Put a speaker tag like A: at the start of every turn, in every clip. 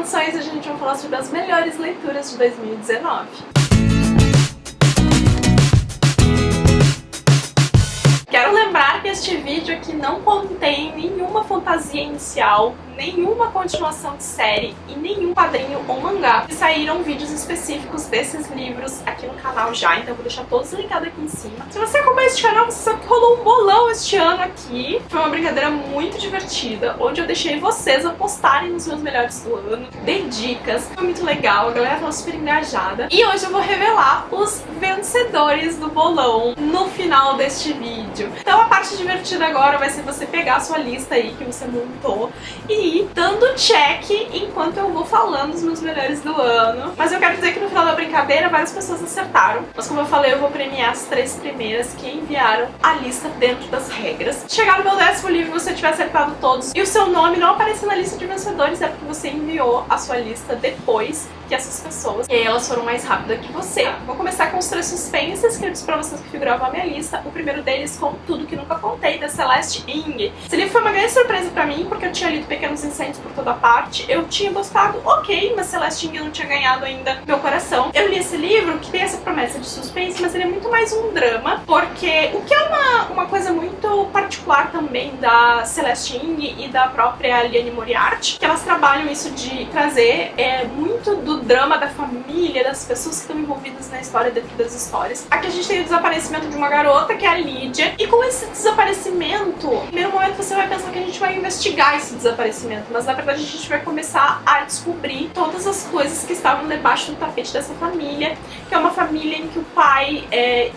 A: Recomendações e a gente vai falar sobre as melhores leituras de 2019. Quero lembrar que este vídeo aqui não contém nenhuma fantasia inicial, nenhuma continuação de série e nenhum quadrinho ou mangá. Saíram vídeos específicos desses livros aqui no canal já, então eu vou deixar todos linkados aqui em cima. Se você acompanha este canal, você sabe que rolou um bolão este ano aqui. Foi uma brincadeira muito divertida, onde eu deixei vocês apostarem nos meus melhores do ano, dei dicas, foi muito legal, a galera tava super engajada. E hoje eu vou revelar os vencedores do bolão no final deste vídeo. Então a parte divertida agora vai ser você pegar a sua lista aí que você montou e ir dando check enquanto eu vou falando os meus melhores do ano. Mas eu quero dizer que no final da brincadeira várias pessoas acertaram. Mas como eu falei, eu vou premiar as 3 primeiras que enviaram a lista dentro das regras. Chegar no meu 10º livro e você tiver acertado todos e o seu nome não aparecer na lista de vencedores, é porque você enviou a sua lista depois que essas pessoas, e aí elas foram mais rápidas que você. Vou começar com os 3 suspenses escritos pra vocês que figuravam a minha lista. O primeiro deles, Com Tudo Que Nunca Contei, da Celeste Ng. Esse livro foi uma grande surpresa pra mim, porque eu tinha lido Pequenos Incêndios por toda parte, eu tinha gostado, ok, mas Celeste Ng não tinha ganhado ainda meu coração. Eu li esse livro, que tem essa promessa de suspense, mas ele é muito mais um drama, porque o que é uma coisa muito particular também da Celeste Ng e da própria Liane Moriarty, que elas trabalham isso de trazer muito do drama da família, das pessoas que estão envolvidas na história dentro das histórias. Aqui a gente tem o desaparecimento de uma garota, que é a Lídia, e com esse desaparecimento, no primeiro momento você vai pensar que a gente vai investigar esse desaparecimento, mas na verdade a gente vai começar a descobrir todas as coisas que estavam debaixo do tapete dessa família, que é uma família em que o pai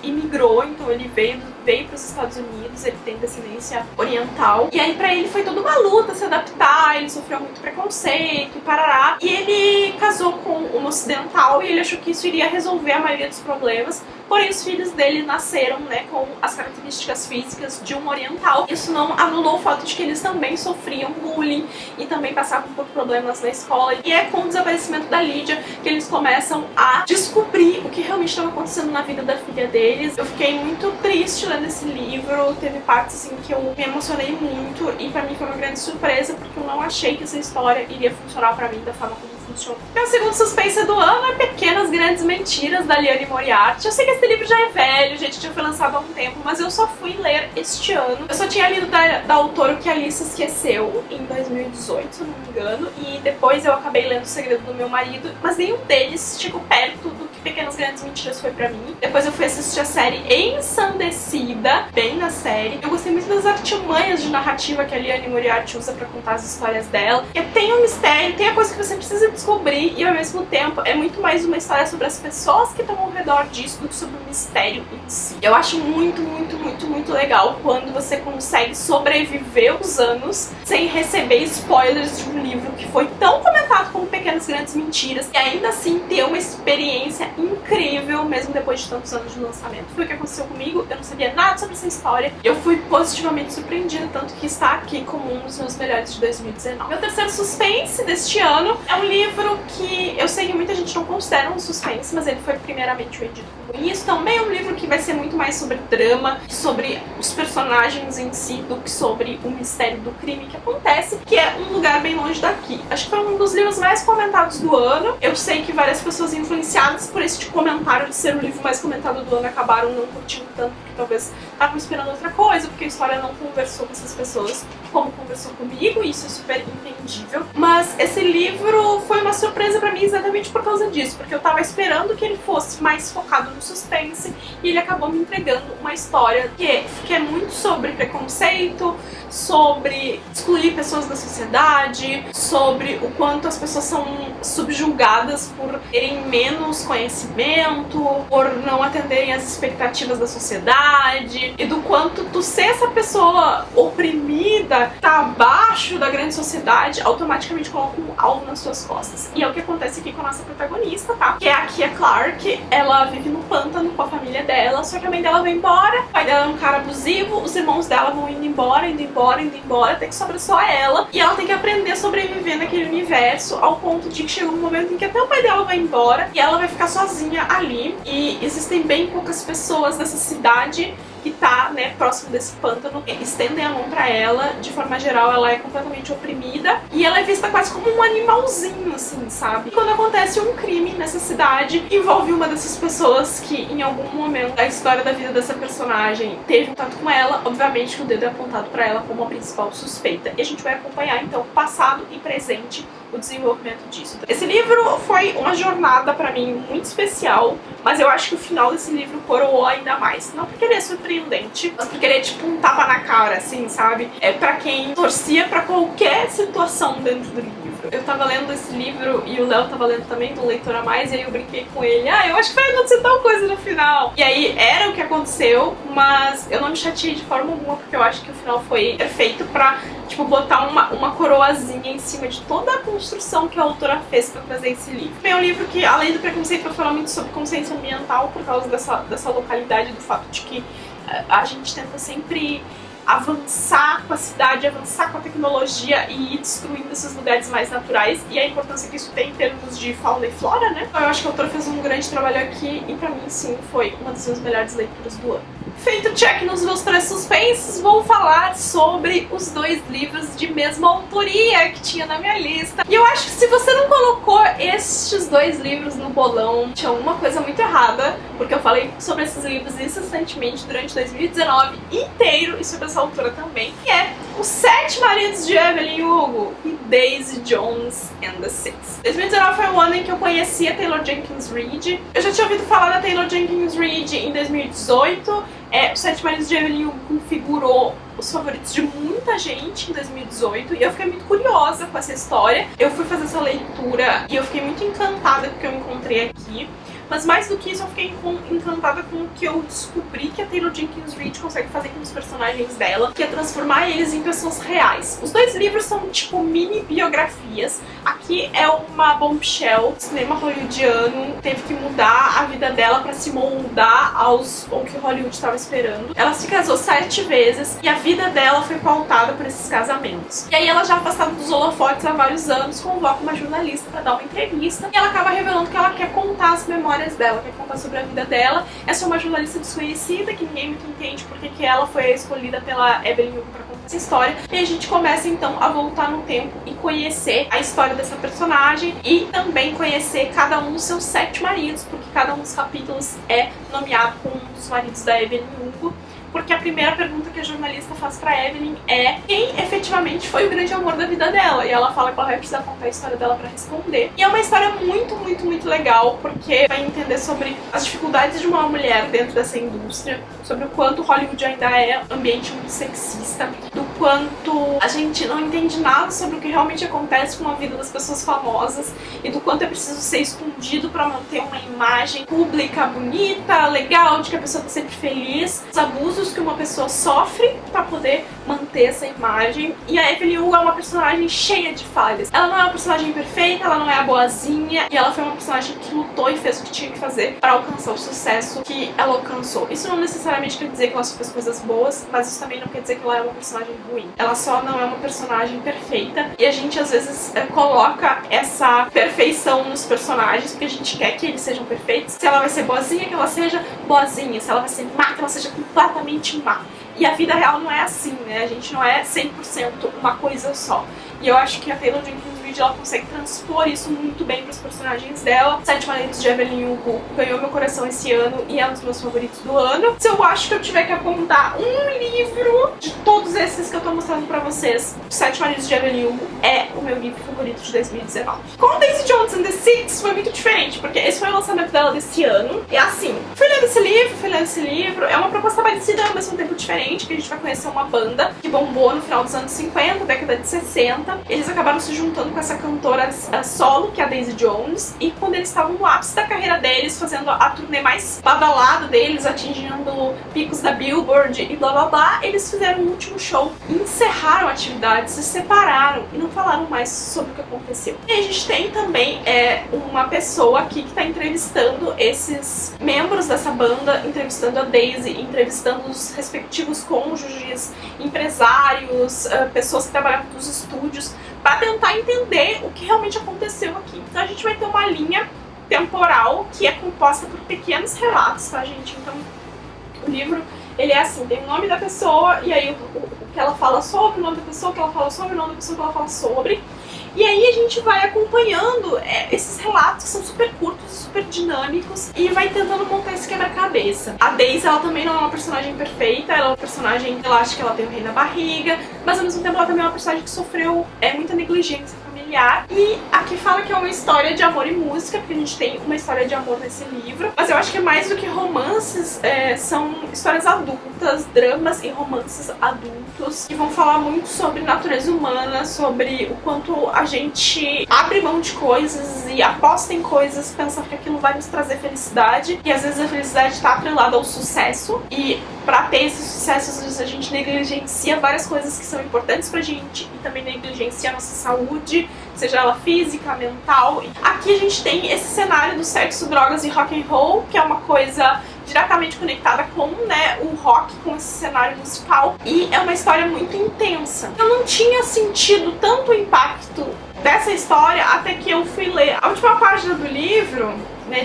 A: imigrou, então ele veio para os Estados Unidos, ele tem descendência oriental, e aí pra ele foi toda uma luta se adaptar, ele sofreu muito preconceito e parará, e ele casou com um ocidental e ele achou que isso iria resolver a maioria dos problemas. Porém, os filhos dele nasceram, né, com as características físicas de um oriental. Isso não anulou o fato de que eles também sofriam bullying e também passavam por problemas na escola. E é com o desaparecimento da Lídia que eles começam a descobrir o que realmente estava acontecendo na vida da filha deles. Eu fiquei muito triste lendo esse livro, teve partes assim que eu me emocionei muito e pra mim foi uma grande surpresa, porque eu não achei que essa história iria funcionar pra mim da forma como funciona. Meu segundo suspense do ano é Pequenas Grandes Mentiras, da Liane Moriarty. Eu sei que esse livro já é velho, gente, já foi lançado há um tempo, mas eu só fui ler este ano. Eu só tinha lido da autora O Que Alice Esqueceu, em 2018, se não me engano, e depois eu acabei lendo O Segredo do Meu Marido, mas nenhum deles chegou perto do que Pequenas Grandes Mentiras foi pra mim. Depois eu fui assistir a série Ensandecida, bem na série. Eu gostei muito das artimanhas de narrativa que a Liane Moriarty usa pra contar as histórias dela, porque tem um mistério, tem a coisa que você precisa descobrir e ao mesmo tempo é muito mais uma história sobre as pessoas que estão ao redor disso do que sobre o mistério em si. Eu acho muito, muito, muito, muito legal quando você consegue sobreviver os anos sem receber spoilers de um livro que foi tão comentado como Pequenas Grandes Mentiras e ainda assim ter uma experiência incrível mesmo depois de tantos anos de lançamento. Foi o que aconteceu comigo, eu não sabia nada sobre essa história, eu fui positivamente surpreendida, tanto que está aqui como um dos meus melhores de 2019. Meu terceiro suspense deste ano é um livro que eu sei que muita gente não considera um suspense, mas ele foi primeiramente vendido como isso. Também é um livro que vai ser muito mais sobre drama, sobre os personagens em si, do que sobre o mistério do crime que acontece, que é Um Lugar Bem Longe Daqui. Acho que foi um dos livros mais comentados do ano. Eu sei que várias pessoas influenciadas por esse comentário de ser o livro mais comentado do ano acabaram não curtindo tanto, porque talvez estavam esperando outra coisa, porque a história não conversou com essas pessoas como conversou comigo, e isso é super entendível. Mas esse livro foi uma surpresa pra mim exatamente por causa disso, porque eu tava esperando que ele fosse mais focado no suspense e ele acabou me entregando uma história que é muito sobre preconceito, sobre excluir pessoas da sociedade, sobre o quanto as pessoas são subjugadas por terem menos conhecimento, por não atenderem às expectativas da sociedade, e do quanto tu ser essa pessoa oprimida, tá abaixo da grande sociedade, automaticamente coloca um alvo nas suas costas. E é o que acontece aqui com a nossa protagonista, tá? Que é a Kia Clark. Ela vive no pântano com a família dela, só que a mãe dela vai embora, o pai dela é um cara abusivo, os irmãos dela vão indo embora, até que sobra só ela, e ela tem que aprender a sobreviver naquele universo, ao ponto de que chega um momento em que até o pai dela vai embora e ela vai ficar sozinha ali, e existem bem poucas pessoas nessa cidade que tá, né, próximo desse pântano, estendem a mão pra ela. De forma geral, ela é completamente oprimida e ela é vista quase como um animalzinho, assim, sabe? E quando acontece um crime nessa cidade, envolve uma dessas pessoas que em algum momento da história da vida dessa personagem teve contato com ela, obviamente que o dedo é apontado pra ela como a principal suspeita. E a gente vai acompanhar, então, passado e presente, o desenvolvimento disso. Esse livro foi uma jornada pra mim muito especial, mas eu acho que o final desse livro coroou ainda mais. Não porque ele é surpreendente, mas porque ele é tipo um tapa na cara, assim, sabe? É pra quem torcia pra qualquer situação dentro do livro. Eu tava lendo esse livro e o Léo tava lendo também, do Leitor a Mais, e aí eu brinquei com ele, eu acho que vai acontecer tal coisa no final. E aí era o que aconteceu, mas eu não me chateei de forma alguma, porque eu acho que o final foi perfeito pra, tipo, botar uma coroazinha em cima de toda a construção que a autora fez pra trazer esse livro. É um livro que, além do preconceito, vai falar muito sobre consciência ambiental, por causa dessa localidade, do fato de que a gente tenta sempre avançar com a cidade, avançar com a tecnologia e ir destruindo esses lugares mais naturais, e a importância que isso tem em termos de fauna e flora, né? Então eu acho que a autora fez um grande trabalho aqui e pra mim, sim, foi uma das minhas melhores leituras do ano. Feito check nos meus 3 suspensos, vou falar sobre os 2 livros de mesma autoria que tinha na minha lista. E eu acho que se você não colocou estes 2 livros no bolão, tinha uma coisa muito errada, porque eu falei sobre esses livros incessantemente durante 2019 inteiro e sobre essa autora também, que é Os 7 Maridos de Evelyn Hugo e Daisy Jones and the Six. 2019 foi o ano em que eu conheci a Taylor Jenkins Reid. Eu já tinha ouvido falar da Taylor Jenkins Reid em 2018. Os 7 Maridos de Evelyn Hugo configurou os favoritos de muita gente em 2018 e eu fiquei muito curiosa com essa história. Eu fui fazer essa leitura e eu fiquei muito encantada com o que eu encontrei aqui. Mas mais do que isso, eu fiquei encantada com o que eu descobri que a Taylor Jenkins Reid consegue fazer com os personagens dela, que é transformar eles em pessoas reais. Os 2 livros são tipo mini biografias. Aqui é uma bombshell, o cinema hollywoodiano teve que mudar a vida dela pra se moldar ao que Hollywood estava esperando. Ela se casou 7 vezes e a vida dela foi pautada por esses casamentos. E aí ela, já afastada dos holofotes há vários anos, convoca uma jornalista pra dar uma entrevista e ela acaba revelando que ela quer contar as memórias dela, quer contar sobre a vida dela. Essa é uma jornalista desconhecida que ninguém muito entende porque que ela foi escolhida pela Evelyn Hugo pra contar essa história. E a gente começa então a voltar no tempo e conhecer a história dessa personagem e também conhecer cada um dos seus 7 maridos, porque cada um dos capítulos é nomeado como um dos maridos da Evelyn Hugo. Porque a primeira pergunta que a jornalista faz pra Evelyn é quem efetivamente foi o grande amor da vida dela. E ela fala que ela vai precisar contar a história dela pra responder. E é uma história muito, muito, muito legal, porque vai entender sobre as dificuldades de uma mulher dentro dessa indústria, sobre o quanto Hollywood ainda é um ambiente muito sexista, do quanto a gente não entende nada sobre o que realmente acontece com a vida das pessoas famosas e do quanto é preciso ser escondido pra manter uma imagem pública bonita, legal, de que a pessoa tá sempre feliz, os abusos que uma pessoa sofre pra poder manter essa imagem. E a Evelyn Hugo é uma personagem cheia de falhas. Ela não é uma personagem perfeita, ela não é a boazinha, e ela foi uma personagem que lutou e fez o que tinha que fazer para alcançar o sucesso que ela alcançou. Isso não necessariamente quer dizer que ela só fez coisas boas, mas isso também não quer dizer que ela é uma personagem ruim. Ela só não é uma personagem perfeita, e a gente às vezes coloca essa perfeição nos personagens porque a gente quer que eles sejam perfeitos. Se ela vai ser boazinha, que ela seja boazinha. Se ela vai ser má, que ela seja completamente má. E a vida real não é assim, né? A gente não é 100% uma coisa só. E eu acho que a Taylor Jenkins Reid, ela consegue transpor isso muito bem para os personagens dela. 7 Maridos de Evelyn Hugo ganhou meu coração esse ano e é um dos meus favoritos do ano. Se eu acho que eu tiver que apontar um livro de todos esses que eu tô mostrando pra vocês, 7 Maridos de Evelyn Hugo é o meu livro favorito de 2019. Com Daisy Jones and the Six foi muito diferente, porque esse foi o lançamento dela desse ano. E assim, fui lendo esse livro, é uma proposta parecida ao mesmo tempo diferente, que a gente vai conhecer uma banda que bombou no final dos anos 50, década de 60. Eles acabaram se juntando com essa cantora solo, que é a Daisy Jones, e quando eles estavam no ápice da carreira deles, fazendo a turnê mais badalada deles, atingindo picos da Billboard e blá blá blá, eles fizeram um último show, encerraram a atividade, se separaram e não falaram mais sobre o que aconteceu. E a gente tem também uma pessoa aqui que está entrevistando esses membros dessa banda, entrevistando a Daisy, entrevistando os respectivos cônjuges, empresários, pessoas que trabalham nos estúdios, para tentar entender o que realmente aconteceu aqui. Então a gente vai ter uma linha temporal que é composta por pequenos relatos, tá, gente? Então o livro ele é assim, tem o nome da pessoa, e aí o que ela fala sobre, o nome da pessoa, o que ela fala sobre, o nome da pessoa, o que ela fala sobre. E aí a gente vai acompanhando esses relatos que são super curtos, super dinâmicos, e vai tentando montar esse quebra-cabeça. A Daisy, ela também não é uma personagem perfeita, ela é uma personagem, ela acha que ela tem o rei na barriga, mas ao mesmo tempo ela também é uma personagem que sofreu muita negligência familiar. E aqui fala que é uma história de amor e música, porque a gente tem uma história de amor nesse livro, mas eu acho que mais do que romances, são histórias adultas, dramas e romances adultos, que vão falar muito sobre natureza humana, sobre o quanto a gente abre mão de coisas e aposta em coisas pensando que aquilo vai nos trazer felicidade, e às vezes a felicidade está atrelada ao sucesso, e pra ter esse sucesso, às vezes a gente negligencia várias coisas que são importantes pra gente, e também negligencia a nossa saúde, seja ela física, mental. Aqui a gente tem esse cenário do sexo, drogas e rock and roll, que é uma coisa diretamente conectada com, o rock, com esse cenário musical, e é uma história muito intensa. Eu não tinha sentido tanto o impacto dessa história até que eu fui ler a última página do livro,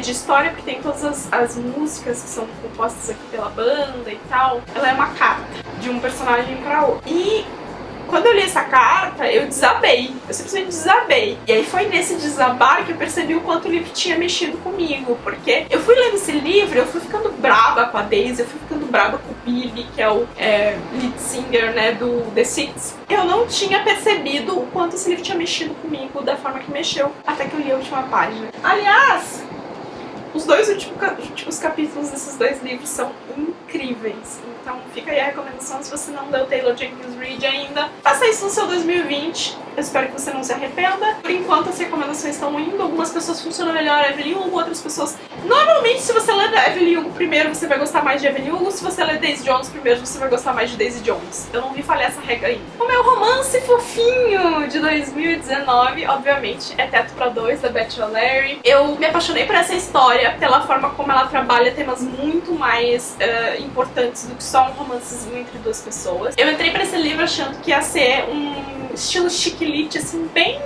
A: de história, porque tem todas as músicas que são compostas aqui pela banda e tal. Ela é uma carta de um personagem para outro. E quando eu li essa carta, eu desabei. Eu simplesmente desabei. E aí foi nesse desabar que eu percebi o quanto o livro tinha mexido comigo. Porque eu fui lendo esse livro, eu fui ficando brava com a Daisy, eu fui ficando brava com o Billy, que é o lead singer, do The Six. Eu não tinha percebido o quanto esse livro tinha mexido comigo da forma que mexeu, até que eu li a última página. Aliás, os dois últimos capítulos desses dois livros são incríveis. Então fica aí a recomendação, se você não leu Taylor Jenkins Reid ainda, faça isso no seu 2020. Eu espero que você não se arrependa. Por enquanto as recomendações estão indo, algumas pessoas funcionam melhor a Evelyn Hugo, outras pessoas... Normalmente, se você ler Evelyn Hugo primeiro, você vai gostar mais de Evelyn Hugo. Se você ler Daisy Jones primeiro, você vai gostar mais de Daisy Jones. Eu não vi falhar essa regra ainda. O meu romance fofinho de 2019, obviamente, é Teto pra Dois, da Beth O'Leary. Eu me apaixonei por essa história, pela forma como ela trabalha temas muito mais importantes do que só um romancezinho entre duas pessoas. Eu entrei pra esse livro achando que ia ser um estilo chiquilite, assim, bem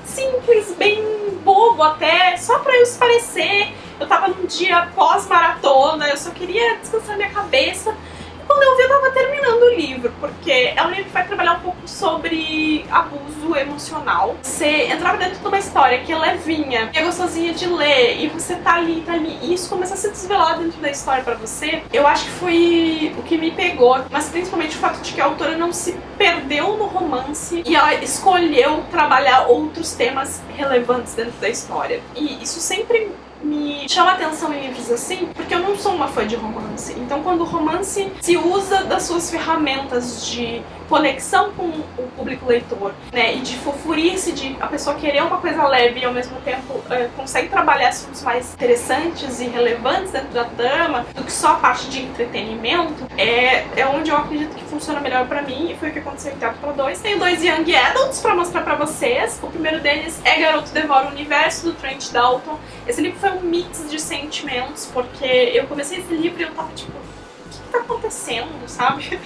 A: simples, bem bobo até, só pra eu esparecer. Eu tava num dia pós-maratona, eu só queria descansar minha cabeça. E quando eu vi, eu tava terminando o livro, porque é um livro que vai trabalhar um pouco sobre abuso emocional. Você entrava dentro de uma história que é levinha, que é gostosinha de ler, e você tá ali, e isso começa a se desvelar dentro da história pra você. Eu acho que foi o que me pegou, mas principalmente o fato de que a autora não se perdeu no romance e ela escolheu trabalhar outros temas relevantes dentro da história. E isso sempre me chama atenção em livros assim, porque eu não sou uma fã de romance. Então quando o romance se usa das suas ferramentas de conexão com o público leitor, e de fofurice, de a pessoa querer uma coisa leve e ao mesmo tempo consegue trabalhar assuntos mais interessantes e relevantes dentro da trama do que só a parte de entretenimento, é onde eu acredito que funciona melhor pra mim, e foi o que aconteceu em Teto pra Dois. Tenho dois Young Adults pra mostrar pra vocês. O primeiro deles é Garoto Devora o Universo, do Trent Dalton. Esse livro foi um mix de sentimentos, porque eu comecei esse livro e eu tava tipo, o que tá acontecendo, sabe?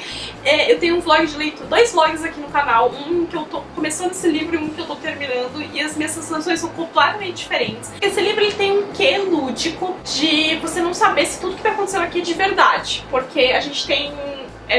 A: Eu tenho um vlog de leitura, 2 vlogs aqui no canal, um que eu tô começando esse livro e um que eu tô terminando, e as minhas sensações são completamente diferentes. Esse livro ele tem um quê lúdico de você não saber se tudo que tá acontecendo aqui é de verdade, porque a gente tem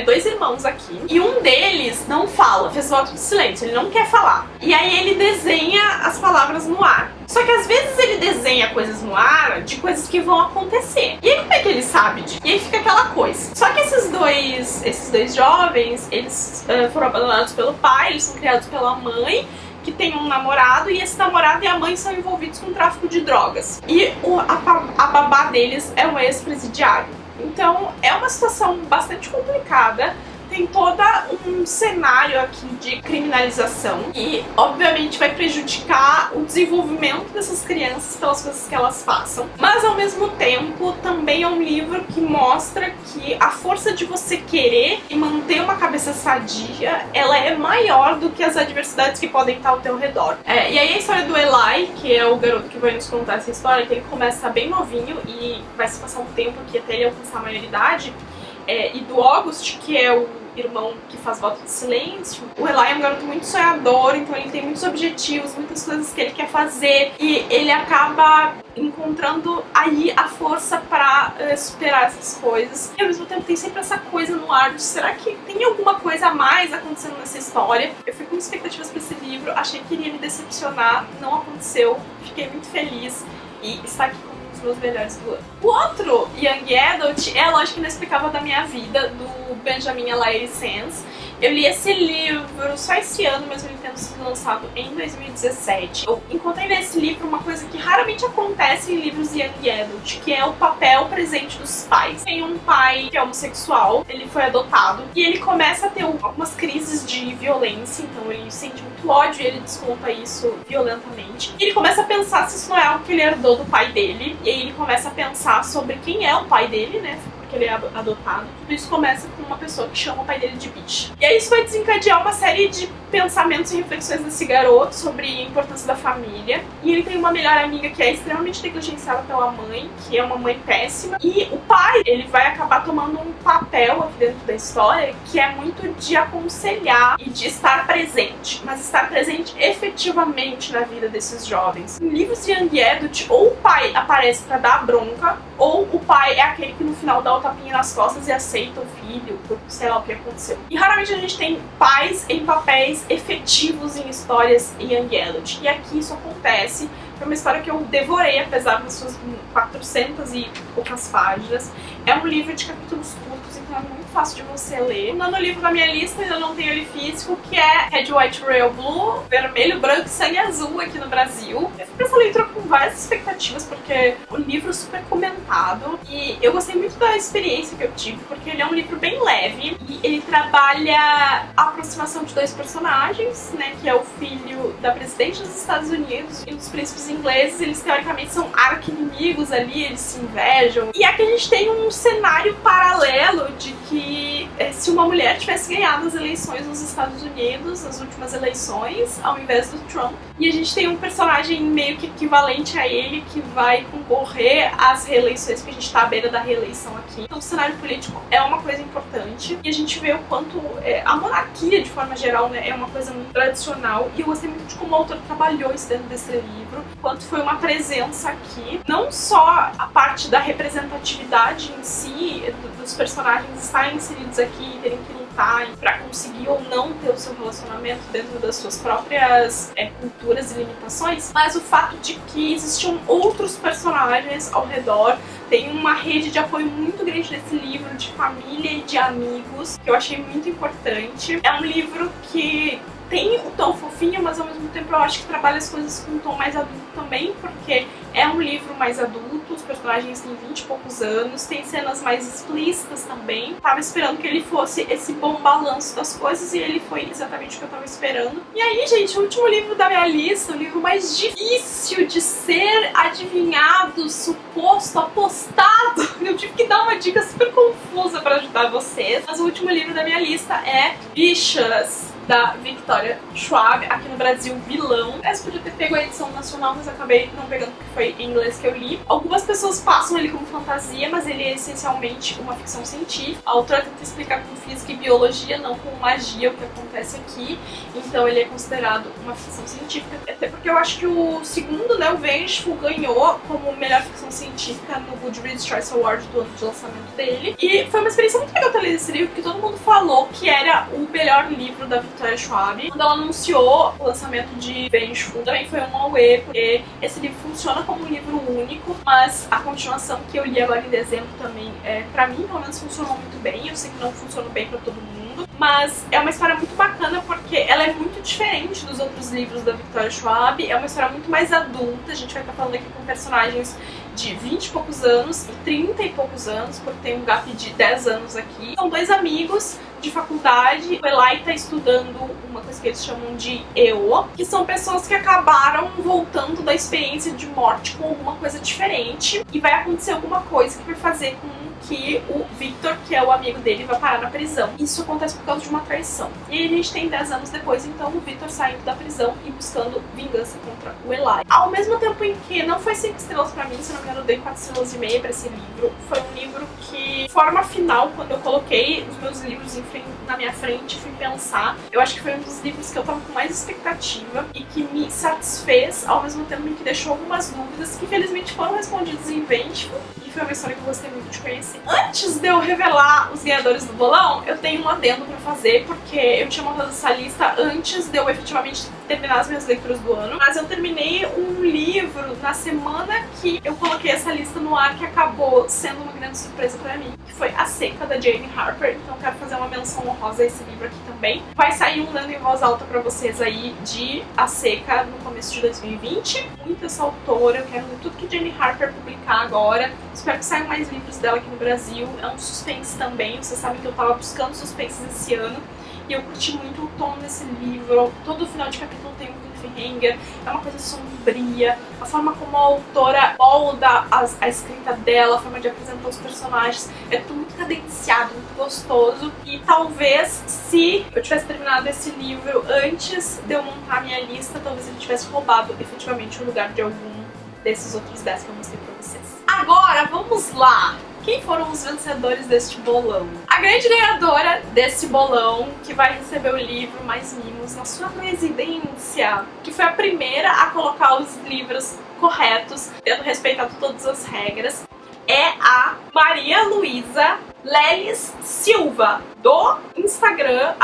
A: 2 irmãos aqui, e um deles não fala, fez voto de silêncio, ele não quer falar. E aí ele desenha as palavras no ar. Só que às vezes ele desenha coisas no ar de coisas que vão acontecer. E aí como é que ele sabe disso? E aí fica aquela coisa. Só que esses dois jovens, eles foram abandonados pelo pai, eles são criados pela mãe, que tem um namorado, e esse namorado e a mãe são envolvidos com tráfico de drogas. E a babá deles é um ex-presidiário. Então é uma situação bastante complicada. Tem todo um cenário aqui de criminalização e obviamente vai prejudicar o desenvolvimento dessas crianças pelas coisas que elas façam. Mas ao mesmo tempo também é um livro que mostra que a força de você querer e manter uma cabeça sadia, ela é maior do que as adversidades que podem estar ao teu redor. E aí a história do Eli, que é o garoto que vai nos contar essa história, que ele começa bem novinho e vai se passar um tempo aqui até ele alcançar a maioridade, e do August, que é o irmão que faz voto de silêncio. O Eli é um garoto muito sonhador, então ele tem muitos objetivos, muitas coisas que ele quer fazer, e ele acaba encontrando aí a força pra superar essas coisas. E ao mesmo tempo tem sempre essa coisa no ar de será que tem alguma coisa a mais acontecendo nessa história? Eu fui com expectativas pra esse livro, achei que iria me decepcionar, não aconteceu, fiquei muito feliz e está aqui com um dos meus melhores do ano. O outro Young Adult é A Lógica Inexplicável da Minha Vida, do Benjamin Alaire Sands. Eu li esse livro só esse ano, mas ele tendo sido lançado em 2017. Eu encontrei nesse livro uma coisa que raramente acontece em livros Young Adult, que é o papel presente dos pais. Tem um pai que é homossexual, ele foi adotado, e ele começa a ter algumas crises de violência, então ele sente muito ódio e ele desconta isso violentamente. E ele começa a pensar se isso não é algo que ele herdou do pai dele, e aí ele começa a pensar sobre quem é o pai dele, né? Porque ele é adotado. Tudo isso começa com uma pessoa que chama o pai dele de bicha. E aí isso vai desencadear uma série de pensamentos e reflexões desse garoto sobre a importância da família. E ele tem uma melhor amiga que é extremamente negligenciada pela mãe, que é uma mãe péssima. E o pai, ele vai acabar tomando um papel aqui dentro da história que é muito de aconselhar e de estar presente. Mas estar presente efetivamente na vida desses jovens. Em livros de Young Adult, ou o pai aparece pra dar bronca, ou o pai é aquele que no final dá o tapinha nas costas e aceita o filho, por sei lá o que aconteceu. E raramente a gente tem pais em papéis efetivos em histórias Young Adult. E aqui isso acontece. Foi uma história que eu devorei, apesar das suas 400 e poucas páginas. É um livro de capítulos curtos, então é muito fácil de você ler. O livro da minha lista ainda não tem ele físico, que é Red, White, Royal Blue, vermelho, branco e sangue azul aqui no Brasil. Eu fui pra essa leitura com várias expectativas, porque o livro é super comentado e eu gostei muito da experiência que eu tive, porque ele é um livro bem leve e ele trabalha a aproximação de dois personagens, né, que é o filho da presidente dos Estados Unidos e dos príncipes ingleses. Eles teoricamente são arqui-inimigos ali, eles se invejam. E aqui a gente tem um cenário paralelo de que se uma mulher tivesse ganhado as eleições nos Estados Unidos, as últimas eleições, ao invés do Trump, e a gente tem um personagem meio que equivalente a ele que vai concorrer às reeleições, que a gente tá à beira da reeleição aqui. Então o cenário político é uma coisa importante e a gente vê o quanto a monarquia, de forma geral, né, é uma coisa muito tradicional, e eu gostei muito de como o autor trabalhou isso dentro desse livro, quanto foi uma presença aqui, não só a parte da representatividade em si, dos personagens estarem inseridos aqui e terem que lutar para conseguir ou não ter o seu relacionamento dentro das suas próprias culturas e limitações, mas o fato de que existiam outros personagens ao redor. Tem uma rede de apoio muito grande nesse livro, de família e de amigos, que eu achei muito importante. É um livro que tem o tom fofinho, mas ao mesmo tempo eu acho que trabalha as coisas com um tom mais adulto também, porque é um livro mais adulto, os personagens têm 20 e poucos anos, tem cenas mais explícitas também. Tava esperando que ele fosse esse bom balanço das coisas e ele foi exatamente o que eu tava esperando. E aí, gente, o último livro da minha lista, o livro mais difícil de ser adivinhado, suposto, apostado. Eu tive que dar uma dica super confusa pra ajudar vocês. Mas o último livro da minha lista é Bichas, da Victoria Schwab, aqui no Brasil, Vilão. Eu podia ter pego a edição nacional, mas acabei não pegando porque foi em inglês que eu li. Algumas pessoas passam ele como fantasia, mas ele é essencialmente uma ficção científica. A autora tenta explicar com física e biologia, não com magia, o que acontece aqui. Então ele é considerado uma ficção científica. Até porque eu acho que o segundo, né, o Vengeful, ganhou como melhor ficção científica no Goodreads Choice Award do ano de lançamento dele. E foi uma experiência muito legal ter lido esse livro, porque todo mundo falou que era o melhor livro da Victoria Schwab. Quando ela anunciou o lançamento de Vengeful, também foi um auê, porque esse livro funciona como um livro único, mas a continuação que eu li agora em dezembro também, pra mim, pelo menos, funcionou muito bem. Eu sei que não funcionou bem pra todo mundo, mas é uma história muito bacana porque ela é muito diferente dos outros livros da Victoria Schwab. É uma história muito mais adulta. A gente vai estar falando aqui com personagens de 20 e poucos anos e 30 e poucos anos, porque tem um gap de 10 anos aqui. São dois amigos de faculdade. O Eli tá estudando uma coisa que eles chamam de EO, que são pessoas que acabaram voltando da experiência de morte com alguma coisa diferente, e vai acontecer alguma coisa que vai fazer com que o Victor, que é o amigo dele, vai parar na prisão. Isso acontece por causa de uma traição. E aí a gente tem 10 anos depois, então, o Victor saindo da prisão e buscando vingança contra o Eli. Ao mesmo tempo em que não foi 5 estrelas pra mim, se não me engano, eu dei 4,5 estrelas pra esse livro. Foi um livro que forma final, quando eu coloquei os meus livros na minha frente, fui pensar, eu acho que foi um dos livros que eu tava com mais expectativa e que me satisfez, ao mesmo tempo que deixou algumas dúvidas que felizmente foram respondidas em Vengeful, e foi uma história que eu gostei muito de conhecer. Antes de eu revelar os ganhadores do bolão, eu tenho um adendo pra fazer, porque eu tinha montado essa lista antes de eu efetivamente terminar as minhas leituras do ano, mas eu terminei um livro na semana que eu coloquei essa lista no ar, que acabou sendo uma grande surpresa pra mim, que foi A Seca, da Jane Harper. Então eu quero fazer uma menção honrosa a esse livro aqui também. Vai sair um lendo em voz alta pra vocês aí de A Seca no começo de 2020. Muito essa autora, eu quero ler tudo que Jane Harper publicar agora. Espero que saiam mais livros dela aqui no Brasil. É um suspense também, vocês sabem que eu tava buscando suspenses esse ano. E eu curti muito o tom desse livro. Todo final de capítulo tem um cliffhanger, é uma coisa sombria, a forma como a autora molda a escrita dela, a forma de apresentar os personagens, é tudo muito cadenciado, muito gostoso. E talvez, se eu tivesse terminado esse livro antes de eu montar a minha lista, talvez ele tivesse roubado efetivamente o lugar de algum desses outros 10 que eu mostrei pra vocês. Agora, vamos lá! Quem foram os vencedores deste bolão? A grande ganhadora desse bolão, que vai receber o livro Mais Mimos na sua residência, que foi a primeira a colocar os livros corretos, tendo respeitado todas as regras, é a Maria Luísa Leles Silva, do Instagram,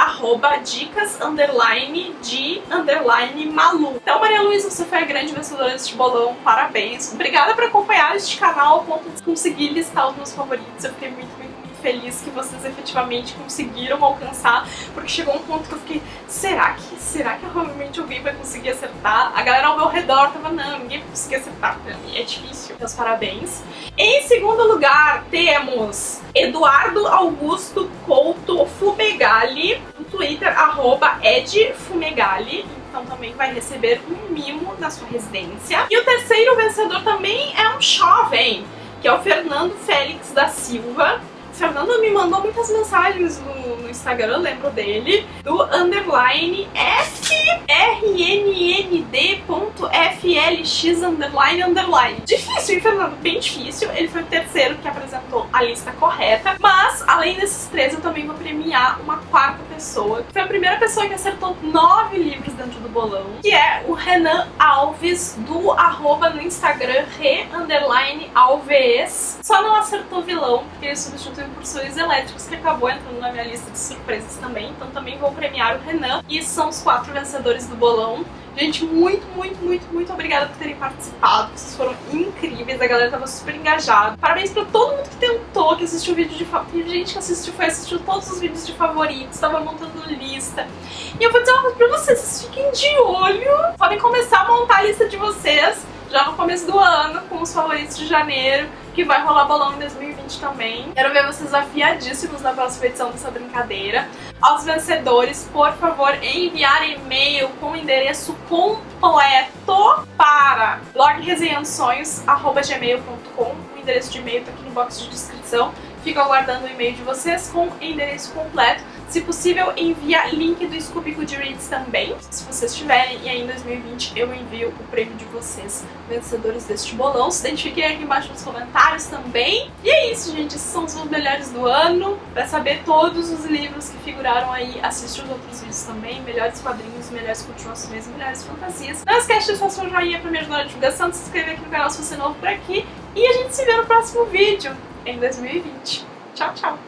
A: @dicas_de_malu. Então, Maria Luísa, você foi a grande vencedora deste bolão, parabéns. Obrigada por acompanhar este canal ao ponto de conseguir listar os meus favoritos. Eu fiquei muito feliz que vocês efetivamente conseguiram alcançar, porque chegou um ponto que eu fiquei, será que realmente alguém vai conseguir acertar? A galera ao meu redor tava, não, ninguém vai conseguir acertar, pra mim é difícil. Meus parabéns. Em segundo lugar, temos Eduardo Augusto Couto Fumegali, no Twitter, @edfumegali. Então também vai receber um mimo na sua residência. E o terceiro vencedor também é um jovem, que é o Fernando Félix da Silva. O Fernando me mandou muitas mensagens no Instagram, eu lembro dele, do _ frnd.flx__. Difícil, hein, Fernando? Bem difícil. Ele foi o terceiro que apresentou a lista correta. Mas, além desses três, eu também vou premiar uma quarta pessoa, que foi a primeira pessoa que acertou 9 livros dentro do bolão, que é o Renan Alves, do @ no Instagram, re_alves. Só não acertou vilão, porque ele substituiu por Sonhos Elétricos, que acabou entrando na minha lista de surpresas também. Então também vou premiar o Renan. E são os 4 vencedores do bolão. Gente, muito obrigada por terem participado. Vocês foram incríveis, a galera tava super engajada. Parabéns pra todo mundo que tentou, que assistiu o vídeo de favoritos. Tem gente que assistiu todos os vídeos de favoritos, tava montando lista. E eu vou dizer uma coisa pra vocês fiquem de olho. Podem começar a montar a lista de vocês já no começo do ano, com os favoritos de janeiro, que vai rolar bolão em 2020 também. Quero ver vocês afiadíssimos na próxima edição dessa brincadeira. Aos vencedores, por favor, enviar e-mail com o endereço completo para blogresenhandosonhos@gmail.com. O endereço de e-mail tá aqui no box de descrição. Fico aguardando o e-mail de vocês com endereço completo. Se possível, envia link do Scooby Goodreads também. Se vocês tiverem, e aí em 2020 eu envio o prêmio de vocês, vencedores deste bolão. Se identifiquem aqui embaixo nos comentários também. E é isso, gente. Esses são os melhores do ano. Pra saber todos os livros que figuraram aí, assiste os outros vídeos também. Melhores quadrinhos, melhores continuações, melhores fantasias. Não esquece de deixar seu joinha pra me ajudar na divulgação, de se inscrever aqui no canal se você é novo por aqui. E a gente se vê no próximo vídeo em 2020. Tchau, tchau!